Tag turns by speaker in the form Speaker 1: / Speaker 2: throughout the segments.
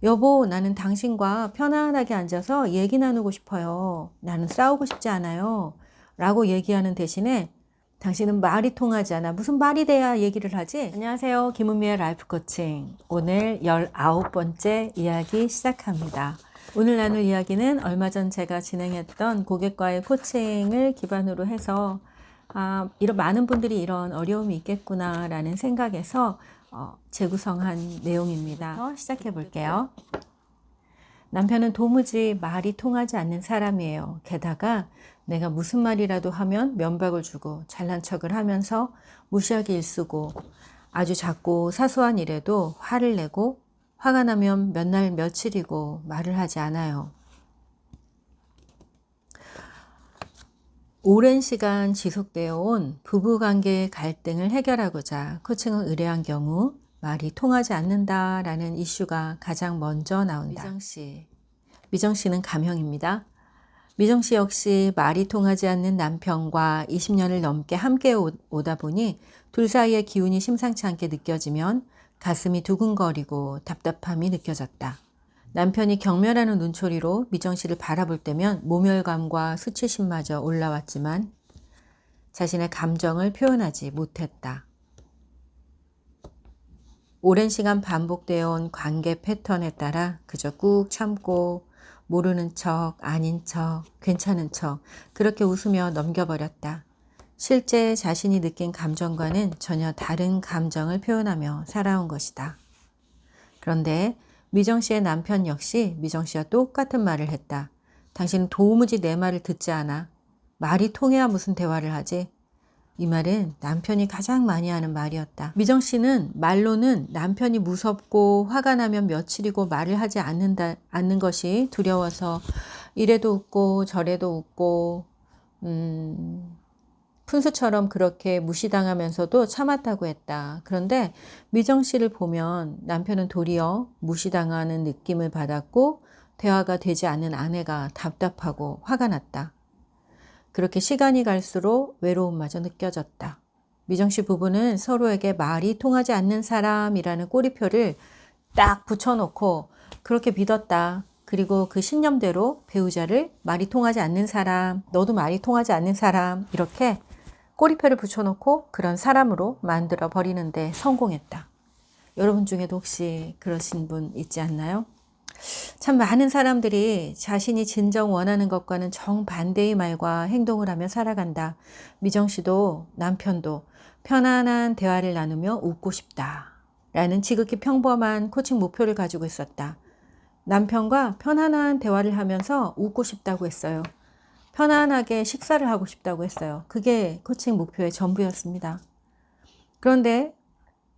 Speaker 1: 여보, 나는 당신과 편안하게 앉아서 얘기 나누고 싶어요. 나는 싸우고 싶지 않아요. 라고 얘기하는 대신에 당신은 말이 통하지 않아. 무슨 말이 돼야 얘기를 하지? 안녕하세요. 김은미의 라이프 코칭. 오늘 19번째 이야기 시작합니다. 오늘 나눌 이야기는 얼마 전 제가 진행했던 고객과의 코칭을 기반으로 해서 이런 많은 분들이 이런 어려움이 있겠구나 라는 생각에서 재구성한 내용입니다. 시작해 볼게요. 남편은 도무지 말이 통하지 않는 사람이에요. 게다가 내가 무슨 말이라도 하면 면박을 주고 잘난 척을 하면서 무시하게 일쓰고 아주 작고 사소한 일에도 화를 내고 화가 나면 몇 날 며칠이고 말을 하지 않아요. 오랜 시간 지속되어 온 부부관계의 갈등을 해결하고자 코칭을 의뢰한 경우 말이 통하지 않는다라는 이슈가 가장 먼저 나온다. 미정 씨는 가명입니다. 미정 씨 역시 말이 통하지 않는 남편과 20년을 넘게 함께 오다 보니 둘 사이의 기운이 심상치 않게 느껴지면 가슴이 두근거리고 답답함이 느껴졌다. 남편이 경멸하는 눈초리로 미정 씨를 바라볼 때면 모멸감과 수치심마저 올라왔지만 자신의 감정을 표현하지 못했다. 오랜 시간 반복되어 온 관계 패턴에 따라 그저 꾹 참고 모르는 척, 아닌 척, 괜찮은 척 그렇게 웃으며 넘겨버렸다. 실제 자신이 느낀 감정과는 전혀 다른 감정을 표현하며 살아온 것이다. 그런데 미정 씨의 남편 역시 미정 씨와 똑같은 말을 했다. 당신은 도무지 내 말을 듣지 않아. 말이 통해야 무슨 대화를 하지? 이 말은 남편이 가장 많이 하는 말이었다. 미정 씨는 말로는 남편이 무섭고 화가 나면 며칠이고 말을 하지 않는 것이 두려워서 이래도 웃고 저래도 웃고 푼수처럼 그렇게 무시당하면서도 참았다고 했다. 그런데 미정 씨를 보면 남편은 도리어 무시당하는 느낌을 받았고 대화가 되지 않는 아내가 답답하고 화가 났다. 그렇게 시간이 갈수록 외로움마저 느껴졌다. 미정 씨 부부는 서로에게 말이 통하지 않는 사람이라는 꼬리표를 딱 붙여놓고 그렇게 믿었다. 그리고 그 신념대로 배우자를 말이 통하지 않는 사람, 너도 말이 통하지 않는 사람 이렇게 꼬리표를 붙여놓고 그런 사람으로 만들어 버리는데 성공했다. 여러분 중에도 혹시 그러신 분 있지 않나요? 참 많은 사람들이 자신이 진정 원하는 것과는 정반대의 말과 행동을 하며 살아간다. 미정 씨도 남편도 편안한 대화를 나누며 웃고 싶다 라는 지극히 평범한 코칭 목표를 가지고 있었다. 남편과 편안한 대화를 하면서 웃고 싶다고 했어요. 편안하게 식사를 하고 싶다고 했어요. 그게 코칭 목표의 전부였습니다. 그런데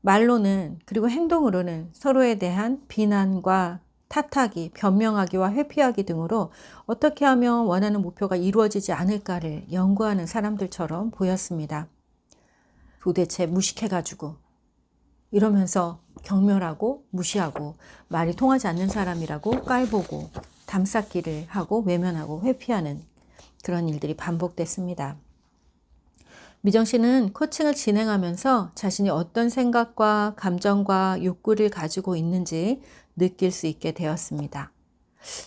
Speaker 1: 말로는 그리고 행동으로는 서로에 대한 비난과 탓하기, 변명하기와 회피하기 등으로 어떻게 하면 원하는 목표가 이루어지지 않을까를 연구하는 사람들처럼 보였습니다. 도대체 무식해가지고 이러면서 경멸하고 무시하고 말이 통하지 않는 사람이라고 깔보고 담쌓기를 하고 외면하고 회피하는 그런 일들이 반복됐습니다. 미정 씨는 코칭을 진행하면서 자신이 어떤 생각과 감정과 욕구를 가지고 있는지 느낄 수 있게 되었습니다.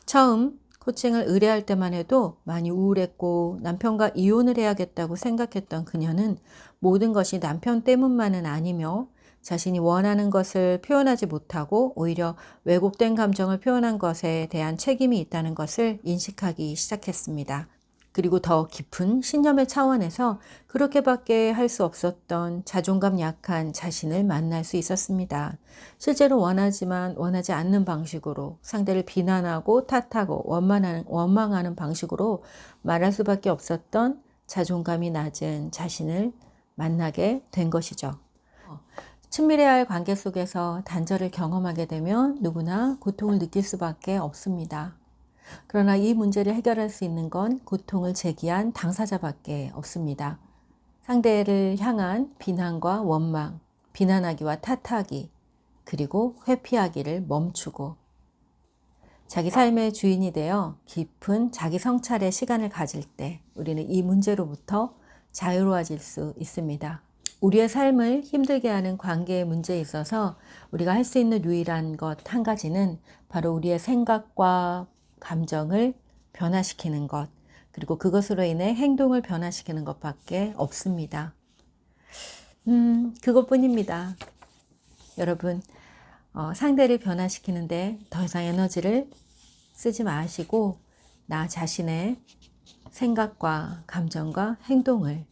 Speaker 1: 처음 코칭을 의뢰할 때만 해도 많이 우울했고 남편과 이혼을 해야겠다고 생각했던 그녀는 모든 것이 남편 때문만은 아니며 자신이 원하는 것을 표현하지 못하고 오히려 왜곡된 감정을 표현한 것에 대한 책임이 있다는 것을 인식하기 시작했습니다. 그리고 더 깊은 신념의 차원에서 그렇게밖에 할 수 없었던 자존감 약한 자신을 만날 수 있었습니다. 실제로 원하지만 원하지 않는 방식으로 상대를 비난하고 탓하고 원망하는 방식으로 말할 수밖에 없었던 자존감이 낮은 자신을 만나게 된 것이죠. 친밀해야 할 관계 속에서 단절을 경험하게 되면 누구나 고통을 느낄 수밖에 없습니다. 그러나 이 문제를 해결할 수 있는 건 고통을 제기한 당사자밖에 없습니다. 상대를 향한 비난과 원망, 비난하기와 탓하기, 그리고 회피하기를 멈추고 자기 삶의 주인이 되어 깊은 자기 성찰의 시간을 가질 때 우리는 이 문제로부터 자유로워질 수 있습니다. 우리의 삶을 힘들게 하는 관계의 문제에 있어서 우리가 할 수 있는 유일한 것 한 가지는 바로 우리의 생각과 감정을 변화시키는 것, 그리고 그것으로 인해 행동을 변화시키는 것밖에 없습니다. 그것뿐입니다. 여러분, 상대를 변화시키는데 더 이상 에너지를 쓰지 마시고 나 자신의 생각과 감정과 행동을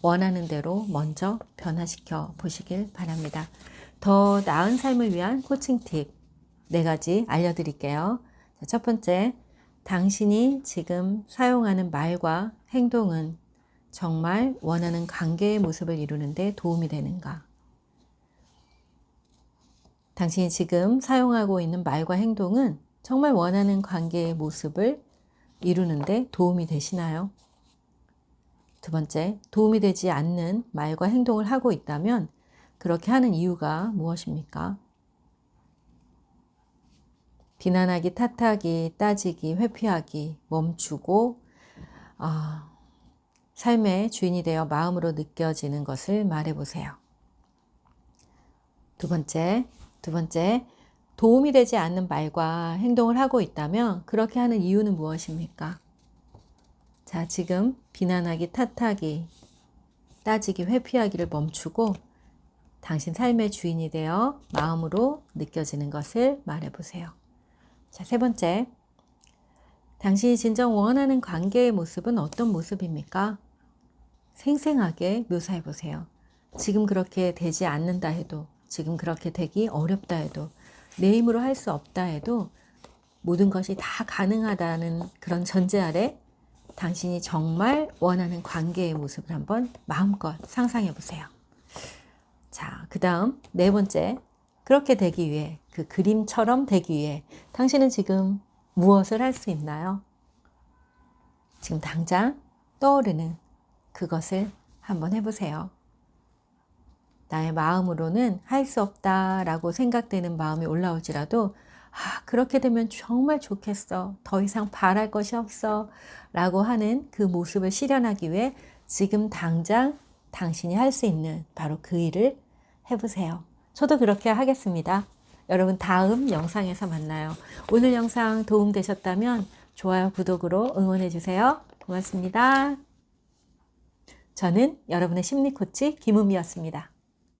Speaker 1: 원하는 대로 먼저 변화시켜 보시길 바랍니다. 더 나은 삶을 위한 코칭 팁 4가지 알려드릴게요. 첫 번째, 당신이 지금 사용하는 말과 행동은 정말 원하는 관계의 모습을 이루는 데 도움이 되는가? 당신이 지금 사용하고 있는 말과 행동은 정말 원하는 관계의 모습을 이루는 데 도움이 되시나요? 두 번째, 도움이 되지 않는 말과 행동을 하고 있다면 그렇게 하는 이유가 무엇입니까? 비난하기, 탓하기, 따지기, 회피하기 멈추고 삶의 주인이 되어 마음으로 느껴지는 것을 말해보세요. 두 번째, 도움이 되지 않는 말과 행동을 하고 있다면 그렇게 하는 이유는 무엇입니까? 자, 지금 비난하기, 탓하기, 따지기, 회피하기를 멈추고 당신 삶의 주인이 되어 마음으로 느껴지는 것을 말해보세요. 자, 세 번째, 당신이 진정 원하는 관계의 모습은 어떤 모습입니까? 생생하게 묘사해보세요. 지금 그렇게 되지 않는다 해도, 지금 그렇게 되기 어렵다 해도, 내 힘으로 할 수 없다 해도 모든 것이 다 가능하다는 그런 전제 아래 당신이 정말 원하는 관계의 모습을 한번 마음껏 상상해 보세요. 자, 그 다음 4번째, 그렇게 되기 위해, 그 그림처럼 되기 위해 당신은 지금 무엇을 할 수 있나요? 지금 당장 떠오르는 그것을 한번 해보세요. 나의 마음으로는 할 수 없다라고 생각되는 마음이 올라올지라도 그렇게 되면 정말 좋겠어. 더 이상 바랄 것이 없어. 라고 하는 그 모습을 실현하기 위해 지금 당장 당신이 할 수 있는 바로 그 일을 해보세요. 저도 그렇게 하겠습니다. 여러분 다음 영상에서 만나요. 오늘 영상 도움되셨다면 좋아요, 구독으로 응원해주세요. 고맙습니다. 저는 여러분의 심리코치 김은미였습니다.